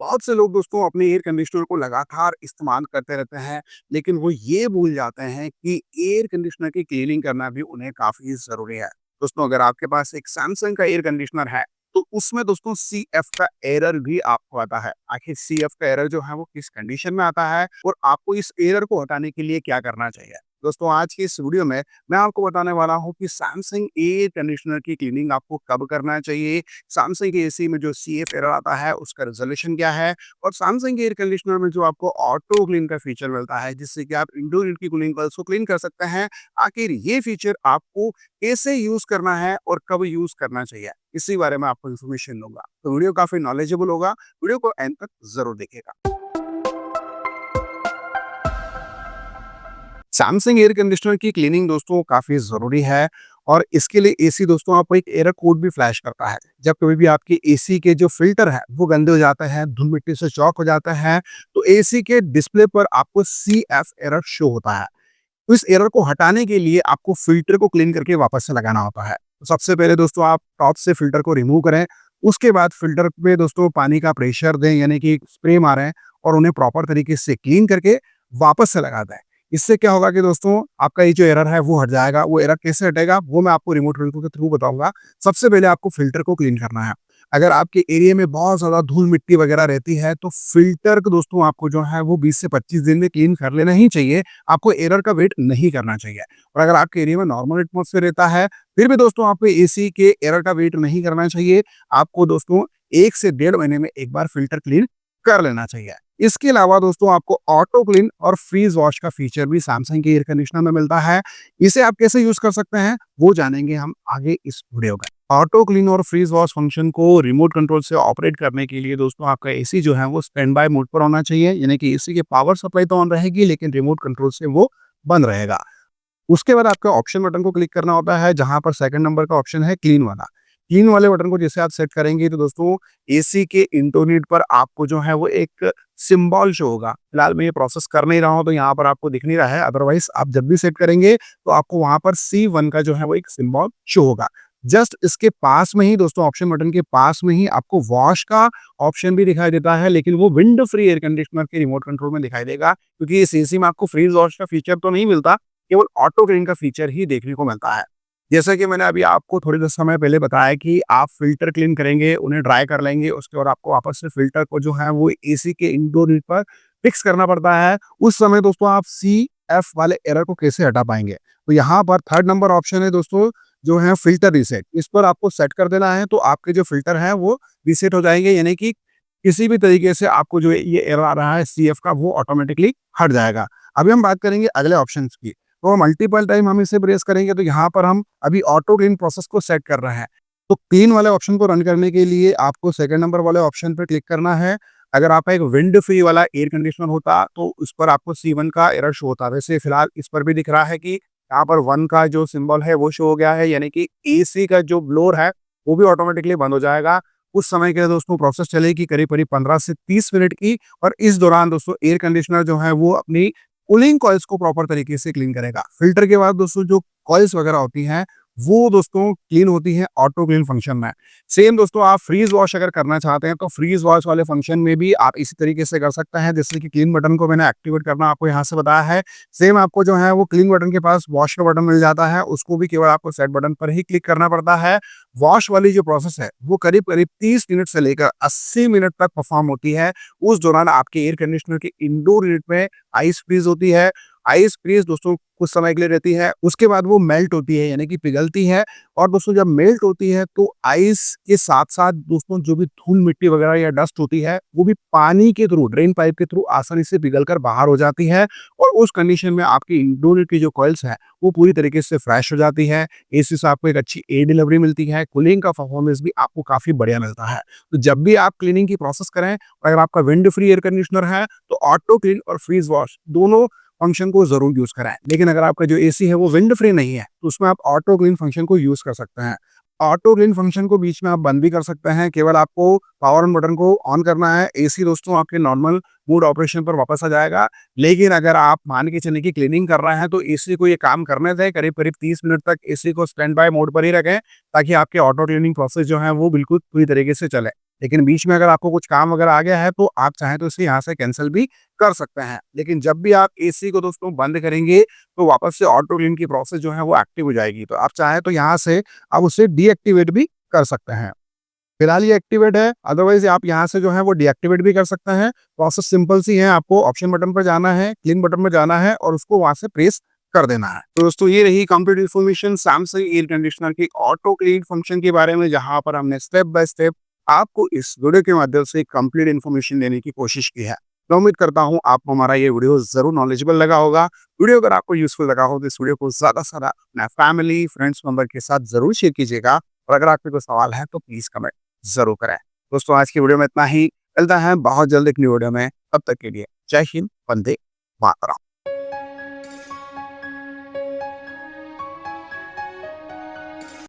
बहुत से लोग दोस्तों अपने एयर कंडीशनर को लगातार इस्तेमाल करते रहते हैं, लेकिन वो ये भूल जाते हैं कि एयर कंडीशनर की क्लीनिंग करना भी उन्हें काफ़ी ज़रूरी है। दोस्तों अगर आपके पास एक सैमसंग का एयर कंडीशनर है, तो उसमें दोस्तों सीएफ का एरर भी आपको आता है। आखिर सीएफ का एरर जो है वो किस कंडीशन में आता है और आपको इस एरर को हटाने के लिए क्या करना चाहिए? दोस्तों आज की इस वीडियो में मैं आपको बताने वाला हूँ कि सैमसंग एयर कंडीशनर की क्लीनिंग आपको कब करना चाहिए, सैमसंग के एसी में जो सीएफ एरर आता है उसका रिजोल्यूशन क्या है और सैमसंग के एयर कंडीशनर में जो आपको ऑटो क्लीन का फीचर मिलता है जिससे कि आप इंडोर यूनिट की कूलिंग कॉइल्स को क्लीन कर सकते हैं। आखिर ये फीचर आपको कैसे यूज करना है और कब यूज करना चाहिए, इसी बारे में आपको इन्फॉर्मेशन दूंगा। तो वीडियो काफी नॉलेजेबल होगा, वीडियो को एंड तक जरूर देखिएगा। सैमसंग एयर कंडीशनर की क्लीनिंग दोस्तों काफ़ी ज़रूरी है और इसके लिए एसी दोस्तों आपको एक एरर कोड भी फ्लैश करता है। जब कभी भी आपके एसी के जो फ़िल्टर है वो गंदे हो जाते हैं, धूल-मिट्टी से चॉक हो जाता है, तो एसी के डिस्प्ले पर आपको सीएफ एरर शो होता है। तो इस एरर को हटाने के लिए आपको फ़िल्टर को क्लीन करके वापस से लगाना होता है। तो सबसे पहले दोस्तों आप टॉप से फ़िल्टर को रिमूव करें, उसके बाद फ़िल्टर पे दोस्तों पानी का प्रेशर दें, यानी कि स्प्रे मारें और उन्हें प्रॉपर तरीके से क्लीन करके वापस से लगा दें। इससे क्या होगा कि दोस्तों आपका ये जो एरर है वो हट जाएगा। वो एरर कैसे हटेगा वो मैं आपको रिमोट कंट्रोल के थ्रू बताऊँगा। सबसे पहले आपको फ़िल्टर को क्लीन करना है। अगर आपके एरिया में बहुत ज़्यादा धूल-मिट्टी वगैरह रहती है तो फ़िल्टर को दोस्तों आपको जो है वो 20 से 25 दिन में क्लीन कर लेना ही चाहिए। आपको एरर का वेट नहीं करना चाहिए। और अगर आपके एरिया में नॉर्मल एटमॉस्फेयर रहता है, फिर भी दोस्तों आपको एसी के एरर का वेट नहीं करना चाहिए। आपको दोस्तों 1 से डेढ़ महीने में एक बार फ़िल्टर क्लीन कर लेना चाहिए। इसके अलावा दोस्तों आपको ऑटो क्लीन और फ्रीज वॉश का फीचर भी सैमसंग के एयर कंडीशनर में मिलता है। इसे आप कैसे यूज कर सकते हैं वो जानेंगे हम आगे इस वीडियो में। ऑटो क्लीन और फ्रीज वॉश फंक्शन को रिमोट कंट्रोल से ऑपरेट करने के लिए दोस्तों आपका एसी जो है वो स्टैंड बाय मोड पर होना चाहिए, यानी कि एसी की पावर सप्लाई तो ऑन रहेगी लेकिन रिमोट कंट्रोल से वो बंद रहेगा। उसके बाद आपको ऑप्शन बटन को क्लिक करना होता है, जहाँ पर सेकंड नंबर का ऑप्शन है क्लीन वाला। क्लीन वाले बटन को जैसे आप सेट करेंगे तो दोस्तों एसी के इंटरनेट पर आपको जो है वो एक सिंबल शो होगा। फिलहाल मैं ये प्रोसेस कर नहीं रहा हूँ तो यहाँ पर आपको दिख नहीं रहा है, अदरवाइज आप जब भी सेट करेंगे तो आपको वहाँ पर C1 का जो है वो एक सिंबल शो होगा। जस्ट इसके पास में ही दोस्तों ऑप्शन बटन के पास में ही आपको वॉश का ऑप्शन भी दिखाई देता है, लेकिन वो विंड फ्री एयर कंडीशनर के रिमोट कंट्रोल में दिखाई देगा, क्योंकि इस एसी में आपको फ्रीज वॉश का फीचर तो नहीं मिलता, केवल ऑटो क्लीन का फीचर ही देखने को मिलता है। जैसा कि मैंने अभी आपको थोड़ी देर समय पहले बताया कि आप फ़िल्टर क्लीन करेंगे, उन्हें ड्राई कर लेंगे, उसके बाद आपको वापस से फ़िल्टर को जो है वो एसी के इंडोर यूनिट पर फिक्स करना पड़ता है। उस समय दोस्तों आप सीएफ वाले एरर को कैसे हटा पाएँगे? तो यहाँ पर थर्ड नंबर ऑप्शन है दोस्तों, जो है फ़िल्टर रीसेट। इस पर आपको सेट कर देना है तो आपके जो फ़िल्टर हैं वो रीसेट हो जाएँगे, यानी कि किसी भी तरीके से आपको जो ये एरर आ रहा है सीएफ का वो ऑटोमेटिकली हट जाएगा। अभी हम बात करेंगे अगले ऑप्शंस की। तो मल्टीपल टाइम हम इसे प्रेस करेंगे तो यहाँ पर हम अभी ऑटो क्लीन प्रोसेस को सेट कर रहे हैं। तो क्लीन वाले ऑप्शन को रन करने के लिए आपको सेकंड नंबर वाले ऑप्शन पर क्लिक करना है। अगर आपका एक विंड फ्री वाला एयर कंडीशनर होता तो उस पर आपको C1 का एरर शो होता। वैसे फिलहाल इस पर भी दिख रहा है कि यहाँ पर 1 का जो सिंबल है वो शो हो गया है, यानी कि एसी का जो ब्लोअर है वो भी ऑटोमेटिकली बंद हो जाएगा। उस समय के लिए दोस्तों प्रोसेस चलेगी करीब-करीब 15 से 30 मिनट की, और इस दौरान दोस्तों एयर कंडीशनर जो है वो अपनी कूलिंग कॉइल्स को प्रॉपर तरीके से क्लीन करेगा। फिल्टर के बाद दोस्तों जो कॉइल्स वगैरह होती हैं वो दोस्तों क्लीन होती हैं ऑटो क्लीन फंक्शन में। सेम दोस्तों आप फ्रीज वॉश अगर करना चाहते हैं तो फ्रीज वॉश वाले फंक्शन में भी आप इसी तरीके से कर सकते हैं, जैसे कि क्लीन बटन को मैंने एक्टिवेट करना आपको यहाँ से बताया है। सेम आपको जो है वो क्लीन बटन के पास वॉश का बटन मिल जाता है, उसको भी केवल आपको सेट बटन पर ही क्लिक करना पड़ता है। वॉश वाली जो प्रोसेस है वो करीब-करीब 30 मिनट से लेकर 80 मिनट तक परफॉर्म होती है। उस दौरान आपके एयर कंडीशनर के इंडोर यूनिट में आइस फ्रीज होती है। आइस फ्रीज दोस्तों कुछ समय के लिए रहती है, उसके बाद वो मेल्ट होती है, यानी कि पिघलती है। और दोस्तों जब मेल्ट होती है तो आइस के साथ-साथ दोस्तों जो भी धूल-मिट्टी वगैरह या डस्ट होती है वो भी पानी के थ्रू, ड्रेन पाइप के थ्रू आसानी से पिघल कर बाहर हो जाती है, और उस कंडीशन में आपकी इंडोर यूनिट की जो कॉइल्स है वो पूरी तरीके से फ्रेश हो जाती है। एसी से आपको एक अच्छी एयर डिलीवरी मिलती है, कूलिंग का परफॉर्मेंस भी आपको काफ़ी बढ़िया मिलता है। तो जब भी आप क्लीनिंग की प्रोसेस करें, अगर आपका विंड फ्री एयर कंडीशनर है तो ऑटो क्लीन और फ्रीज वॉश दोनों फंक्शन को ज़रूर यूज़ कराएँ। लेकिन अगर आपका जो एसी है वो विंड फ्री नहीं है, तो उसमें आप ऑटो क्लीन फंक्शन को यूज़ कर सकते हैं। ऑटो क्लीन फंक्शन को बीच में आप बंद भी कर सकते हैं, केवल आपको पावर ऑन बटन को ऑन करना है। एसी दोस्तों आपके नॉर्मल मोड ऑपरेशन पर वापस आ जाएगा। लेकिन अगर आप मान के चलिए कि क्लीनिंग कर रहे हैं तो एसी को ये काम करने दें, करीब-करीब 30 मिनट तक एसी को स्टैंड बाय मोड पर ही रखें, ताकि आपके ऑटो क्लीनिंग प्रोसेस जो है वो बिल्कुल पूरी तरीके से चले। लेकिन बीच में अगर आपको कुछ काम वगैरह आ गया है तो आप चाहें तो इसे यहाँ से कैंसल भी कर सकते हैं। लेकिन जब भी आप एसी को दोस्तों बंद करेंगे तो वापस से ऑटो क्लीन की प्रोसेस जो है वो एक्टिव हो जाएगी। तो आप चाहें तो यहाँ से आप उसे डीएक्टिवेट भी कर सकते हैं। फिलहाल ये एक्टिवेट है, अदरवाइज़ आप यहाँ से जो है वो डीएक्टिवेट भी कर सकते हैं। प्रोसेस सिंपल सी है, आपको ऑप्शन बटन पर जाना है, क्लीन बटन पर जाना है और उसको वहाँ से प्रेस कर देना है। तो दोस्तों ये रही complete information Samsung air conditioner की ऑटो क्लीन फंक्शन के बारे में, जहाँ पर हमने स्टेप बाय स्टेप आपको इस वीडियो के माध्यम से कंप्लीट इन्फॉर्मेशन देने की कोशिश की है। मैं उम्मीद करता हूँ आपको हमारा ये वीडियो ज़रूर नॉलेजेबल लगा होगा। वीडियो अगर आपको यूज़फुल लगा हो तो इस वीडियो को ज़्यादा से ज़्यादा अपना फैमिली, फ्रेंड्स मेंबर के साथ ज़रूर शेयर कीजिएगा और अगर आपके कोई सवाल है तो प्लीज़ कमेंट ज़रूर करें। दोस्तों आज की वीडियो में इतना ही, मिलता है बहुत जल्द एक न्यू वीडियो में, तब तक के लिए जय हिंद, वंदे मातरम।